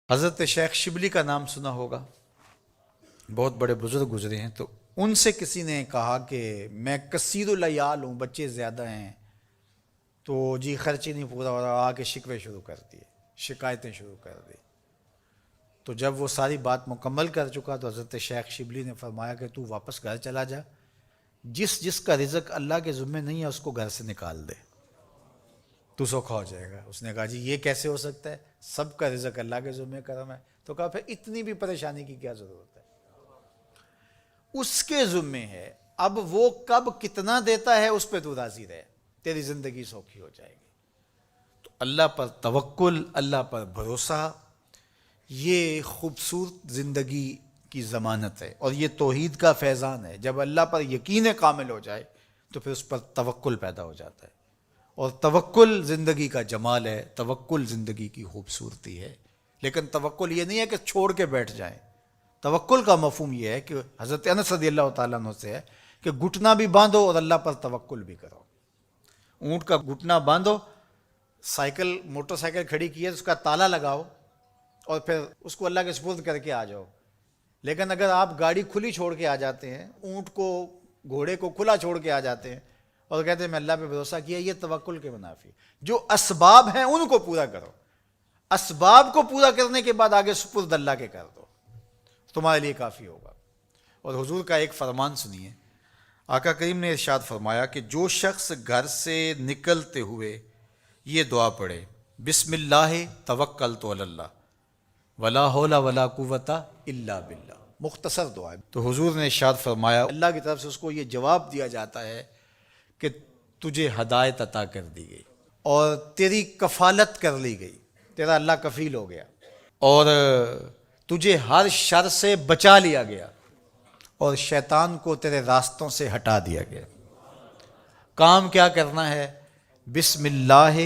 حضرت شیخ شبلی کا نام سنا ہوگا، بہت بڑے بزرگ گزرے ہیں، تو ان سے کسی نے کہا کہ میں کثیر العیال ہوں، بچے زیادہ ہیں، تو جی خرچی نہیں پورا ہو رہا، آ کے شکوے شروع کر دیے، شکایتیں شروع کر دی۔ تو جب وہ ساری بات مکمل کر چکا تو حضرت شیخ شبلی نے فرمایا کہ تو واپس گھر چلا جا، جس جس کا رزق اللہ کے ذمہ نہیں ہے اس کو گھر سے نکال دے، تو سوکھا ہو جائے گا۔ اس نے کہا جی یہ کیسے ہو سکتا ہے، سب کا رزق اللہ کے ذمہ کرم ہے۔ تو کہا پھر اتنی بھی پریشانی کی کیا ضرورت ہے، اس کے ذمہ ہے، اب وہ کب کتنا دیتا ہے اس پہ تو راضی رہے، تیری زندگی سوکھی ہو جائے گی۔ تو اللہ پر توکل، اللہ پر بھروسہ، یہ خوبصورت زندگی کی ضمانت ہے، اور یہ توحید کا فیضان ہے۔ جب اللہ پر یقین کامل ہو جائے تو پھر اس پر توکل پیدا ہو جاتا ہے، اور توکل زندگی کا جمال ہے، توکل زندگی کی خوبصورتی ہے۔ لیکن توکل یہ نہیں ہے کہ چھوڑ کے بیٹھ جائیں۔ توکل کا مفہوم یہ ہے کہ حضرت انس رضی اللہ تعالیٰ عنہ سے ہے کہ گھٹنا بھی باندھو اور اللہ پر توکل بھی کرو۔ اونٹ کا گھٹنا باندھو، سائیکل موٹر سائیکل کھڑی کی ہے اس کا تالا لگاؤ اور پھر اس کو اللہ کے سپرد کر کے آ جاؤ۔ لیکن اگر آپ گاڑی کھلی چھوڑ کے آ جاتے ہیں، اونٹ کو گھوڑے کو کھلا چھوڑ کے آ جاتے ہیں اور کہتے ہیں میں اللہ پہ بھروسہ کیا، یہ توکل کے منافی۔ جو اسباب ہیں ان کو پورا کرو، اسباب کو پورا کرنے کے بعد آگے سپرد اللہ کے کر دو، تمہارے لیے کافی ہوگا۔ اور حضور کا ایک فرمان سنیے، آقا کریم نے ارشاد فرمایا کہ جو شخص گھر سے نکلتے ہوئے یہ دعا پڑھے، بسم اللہ توکلت علی اللہ ولا حول ولا قوت الا باللہ، مختصر دعا ہے، تو حضور نے ارشاد فرمایا اللہ کی طرف سے اس کو یہ جواب دیا جاتا ہے کہ تجھے ہدایت عطا کر دی گئی اور تیری کفالت کر لی گئی، تیرا اللہ کفیل ہو گیا، اور تجھے ہر شر سے بچا لیا گیا، اور شیطان کو تیرے راستوں سے ہٹا دیا گیا۔ کام کیا کرنا ہے؟ بسم اللہ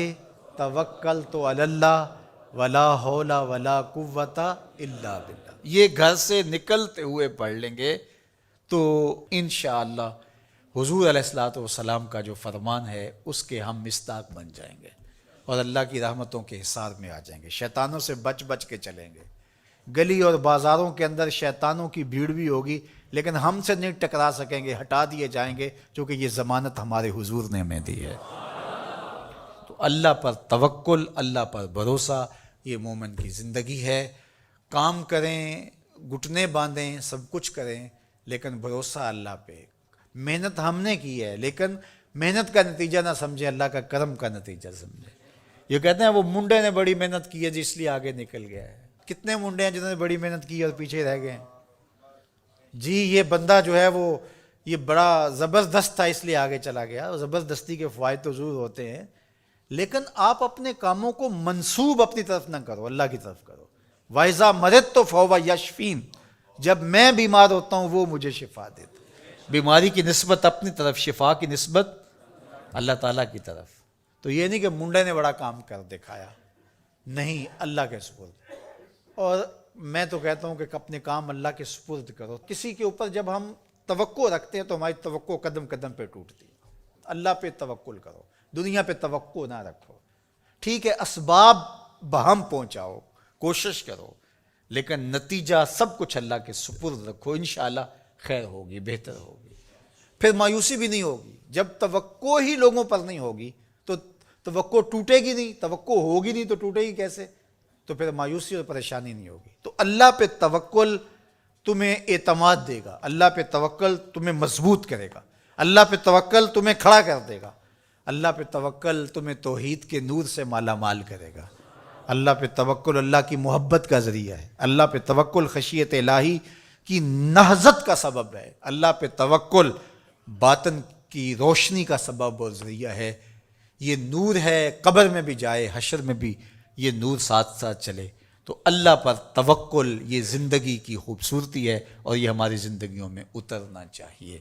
توکلت علی اللہ ولا حول ولا قوت الا باللہ، یہ گھر سے نکلتے ہوئے پڑھ لیں گے تو انشاءاللہ حضور علیہ الصلوۃ والسلام کا جو فرمان ہے اس کے ہم مصداق بن جائیں گے، اور اللہ کی رحمتوں کے حصار میں آ جائیں گے، شیطانوں سے بچ بچ کے چلیں گے۔ گلی اور بازاروں کے اندر شیطانوں کی بھیڑ بھی ہوگی لیکن ہم سے نہیں ٹکرا سکیں گے، ہٹا دیے جائیں گے، کیونکہ یہ ضمانت ہمارے حضور نے ہمیں دی ہے۔ تو اللہ پر توکل، اللہ پر بھروسہ، یہ مومن کی زندگی ہے۔ کام کریں، گھٹنے باندھیں، سب کچھ کریں، لیکن بھروسہ اللہ پہ۔ محنت ہم نے کی ہے لیکن محنت کا نتیجہ نہ سمجھیں، اللہ کا کرم کا نتیجہ سمجھیں۔ یہ کہتے ہیں وہ منڈے نے بڑی محنت کی ہے جی اس لیے آگے نکل گیا ہے۔ کتنے منڈے ہیں جنہوں نے بڑی محنت کی اور پیچھے رہ گئے ہیں؟ جی یہ بندہ جو ہے وہ یہ بڑا زبردست تھا اس لیے آگے چلا گیا، اور زبردستی کے فوائد تو ضرور ہوتے ہیں، لیکن آپ اپنے کاموں کو منسوب اپنی طرف نہ کرو، اللہ کی طرف کرو۔ وَإِذَا مَرِضْتُ فَهُوَ يَشْفِينِ، جب میں بیمار ہوتا ہوں وہ مجھے شفا دیتا ہے۔ بیماری کی نسبت اپنی طرف، شفا کی نسبت اللہ تعالیٰ کی طرف۔ تو یہ نہیں کہ منڈے نے بڑا کام کر دکھایا، نہیں، اللہ کے سپرد۔ اور میں تو کہتا ہوں کہ اپنے کام اللہ کے سپرد کرو۔ کسی کے اوپر جب ہم توقع رکھتے ہیں تو ہماری توقع قدم قدم پہ ٹوٹتی ہے۔ اللہ پہ توکل کرو، دنیا پہ توقع نہ رکھو۔ ٹھیک ہے اسباب بہم پہنچاؤ، کوشش کرو، لیکن نتیجہ سب کچھ اللہ کے سپرد رکھو، انشاءاللہ خیر ہوگی، بہتر ہوگی۔ پھر مایوسی بھی نہیں ہوگی۔ جب توقع ہی لوگوں پر نہیں ہوگی تو توقع ٹوٹے گی نہیں، توقع ہوگی نہیں تو ٹوٹے گی کیسے؟ تو پھر مایوسی اور پریشانی نہیں ہوگی۔ تو اللہ پہ توکل تمہیں اعتماد دے گا، اللہ پہ توکل تمہیں مضبوط کرے گا، اللہ پہ توکل تمہیں کھڑا کر دے گا، اللہ پہ توکل تمہیں توحید کے نور سے مالا مال کرے گا۔ اللہ پہ توکل اللہ کی محبت کا ذریعہ ہے، اللہ پہ توکل خشیت الہی کی نہضت کا سبب ہے، اللہ پہ توکل باطن کی روشنی کا سبب اور ذریعہ ہے۔ یہ نور ہے، قبر میں بھی جائے، حشر میں بھی یہ نور ساتھ ساتھ چلے۔ تو اللہ پر توکل یہ زندگی کی خوبصورتی ہے، اور یہ ہماری زندگیوں میں اترنا چاہیے۔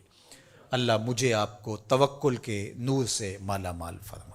اللہ مجھے آپ کو توکل کے نور سے مالا مال فرمائے۔